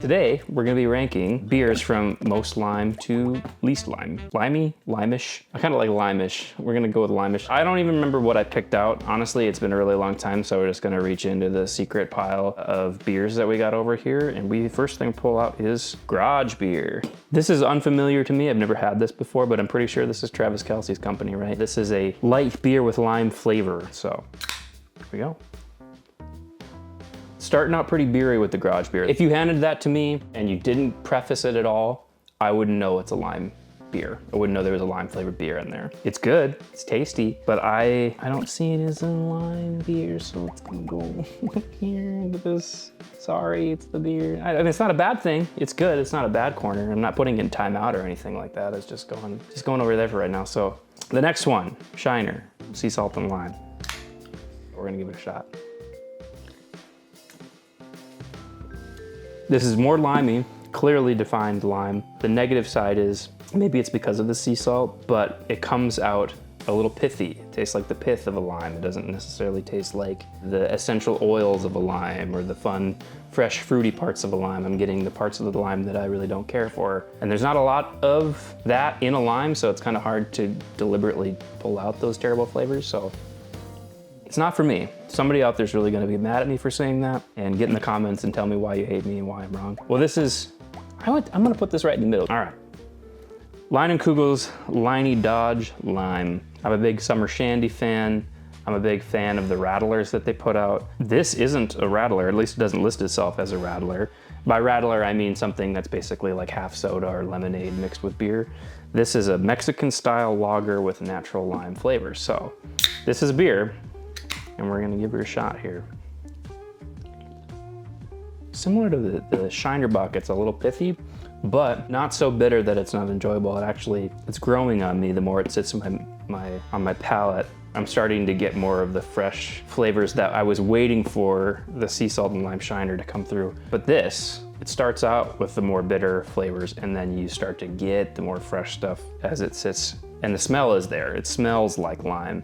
Today, we're gonna be ranking beers from most lime to least lime. Limey? Limish? I kinda like limish. We're gonna go with limish. I don't even remember what I picked out. Honestly, it's been a really long time, so we're just gonna reach into the secret pile of beers that we got over here, and first thing we pull out is Garage Beer. This is unfamiliar to me. I've never had this before, but I'm pretty sure this is Travis Kelce's company, right? This is a light beer with lime flavor, so here we go. Starting out pretty beery with the Garage Beer. If you handed that to me and you didn't preface it at all, I wouldn't know it's a lime beer. I wouldn't know there was a lime flavored beer in there. It's good, it's tasty, but I don't see it as a lime beer, so it's gonna go here into this. Sorry, it's the beer. I mean, it's not a bad thing. It's good, it's not a bad corner. I'm not putting it in timeout or anything like that. It's just going over there for right now. So the next one, Shiner, sea salt and lime. We're gonna give it a shot. This is more limey, clearly defined lime. The negative side is, maybe it's because of the sea salt, but it comes out a little pithy. It tastes like the pith of a lime. It doesn't necessarily taste like the essential oils of a lime or the fun, fresh, fruity parts of a lime. I'm getting the parts of the lime that I really don't care for. And there's not a lot of that in a lime, so it's kind of hard to deliberately pull out those terrible flavors. So it's not for me. Somebody out there's really gonna be mad at me for saying that and get in the comments and tell me why you hate me and why I'm wrong. Well, I'm gonna put this right in the middle. All right. Leinenkugel's Leinie Dodge Lime. I'm a big Summer Shandy fan. I'm a big fan of the rattlers that they put out. This isn't a rattler, at least it doesn't list itself as a rattler. By rattler, I mean something that's basically like half soda or lemonade mixed with beer. This is a Mexican style lager with natural lime flavor. So this is a beer, and we're gonna give her a shot here. Similar to the Shiner Buck, it's a little pithy, but not so bitter that it's not enjoyable. It's growing on me the more it sits on my palate. I'm starting to get more of the fresh flavors that I was waiting for the sea salt and lime Shiner to come through. But this, it starts out with the more bitter flavors, and then you start to get the more fresh stuff as it sits. And the smell is there. It smells like lime.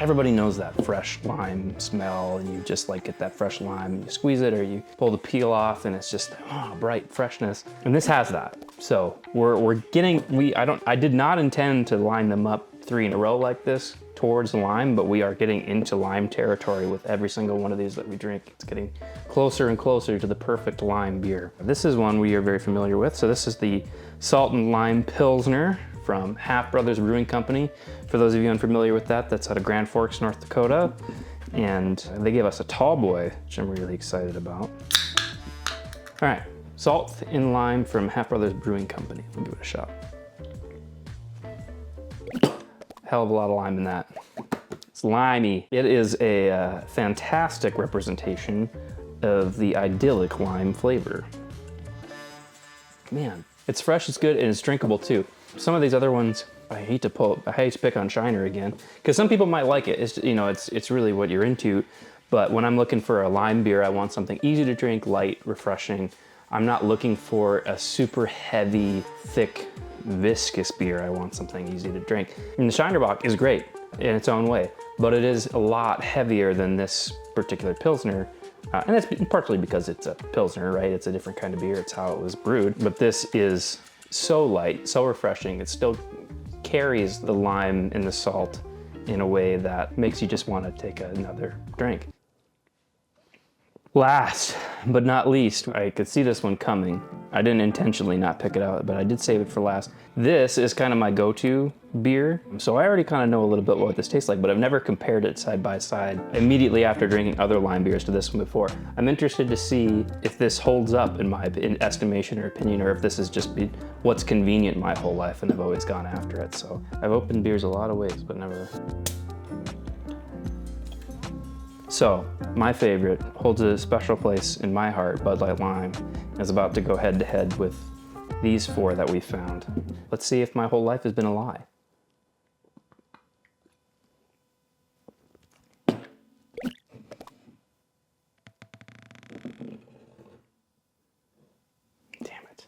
Everybody knows that fresh lime smell, and you just like get that fresh lime and you squeeze it or you pull the peel off and it's just bright freshness. And this has that. So I did not intend to line them up 3 in a row like this towards lime, but we are getting into lime territory with every single one of these that we drink. It's getting closer and closer to the perfect lime beer. This is one we are very familiar with. So this is the Salt and Lime Pilsner from Half Brothers Brewing Company. For those of you unfamiliar with that, that's out of Grand Forks, North Dakota. And they gave us a tall boy, which I'm really excited about. All right, Salt and Lime from Half Brothers Brewing Company. We'll give it a shot. Hell of a lot of lime in that. It's limey. It is a fantastic representation of the idyllic lime flavor. Man, it's fresh, it's good, and it's drinkable too. Some of these other ones, I hate to pick on Shiner again, because some people might like it. It's really what you're into. But when I'm looking for a lime beer, I want something easy to drink, light, refreshing. I'm not looking for a super heavy, thick, viscous beer. I want something easy to drink. And the Shiner Bock is great in its own way, but it is a lot heavier than this particular Pilsner. And that's partially because it's a Pilsner, right? It's a different kind of beer. It's how it was brewed. But this is so light, so refreshing. It still carries the lime and the salt in a way that makes you just want to take another drink. Last but not least, I could see this one coming. I didn't intentionally not pick it out, but I did save it for last. This is kind of my go-to beer. So I already kind of know a little bit what this tastes like, but I've never compared it side by side immediately after drinking other lime beers to this one before. I'm interested to see if this holds up in my estimation or opinion, or if this has just been what's convenient my whole life and I've always gone after it. So I've opened beers a lot of ways, but never. So, my favorite holds a special place in my heart. Bud Light Lime is about to go head to head with these 4 that we found. Let's see if my whole life has been a lie. Damn it.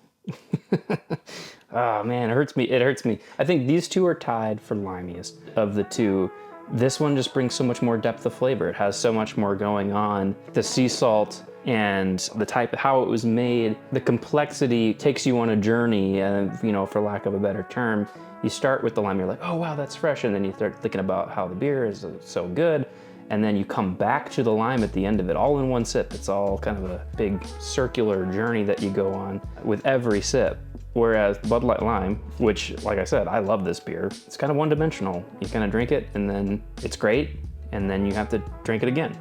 Oh man, it hurts me. It hurts me. I think these 2 are tied for limiest of the 2. This one just brings so much more depth of flavor. It has so much more going on. The sea salt and the type, how it was made, the complexity takes you on a journey, and you know, for lack of a better term, you start with the lime, you're like, oh wow, that's fresh, and then you start thinking about how the beer is so good, and then you come back to the lime at the end of it, all in one sip. It's all kind of a big circular journey that you go on with every sip. Whereas Bud Light Lime, which, like I said, I love this beer, it's kind of one-dimensional. You kind of drink it, and then it's great, and then you have to drink it again.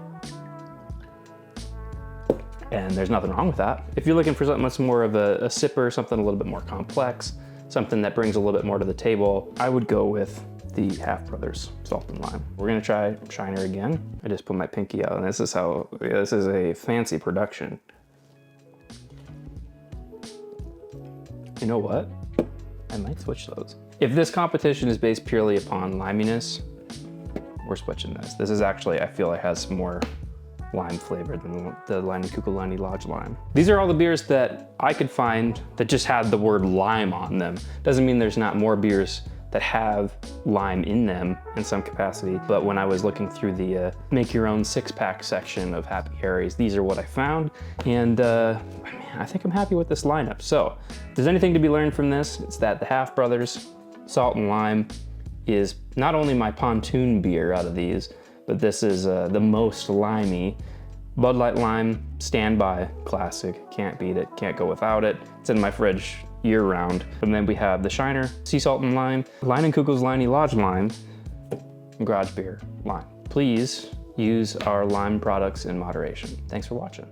And there's nothing wrong with that. If you're looking for something that's more of a sipper, something a little bit more complex, something that brings a little bit more to the table, I would go with the Half Brothers Salt and Lime. We're gonna try Shiner again. I just put my pinky out, and this is a fancy production. You know what? I might switch those. If this competition is based purely upon liminess, we're switching this. This is actually, I feel like, has some more lime flavor than the Leinie Leinie Lodge Lime. These are all the beers that I could find that just had the word lime on them. Doesn't mean there's not more beers that have lime in them in some capacity, but when I was looking through the make your own 6-pack section of Happy Harry's, these are what I found, and I think I'm happy with this lineup. So if there's anything to be learned from this, it's that the Half Brothers Salt and Lime is not only my pontoon beer out of these, but this is the most limey. Bud Light Lime, standby, classic, can't beat it, can't go without it. It's in my fridge year round. And then we have the Shiner, Sea Salt and Lime, Leinie Leinie Lodge Lime, and Garage Beer Lime. Please use our lime products in moderation. Thanks for watching.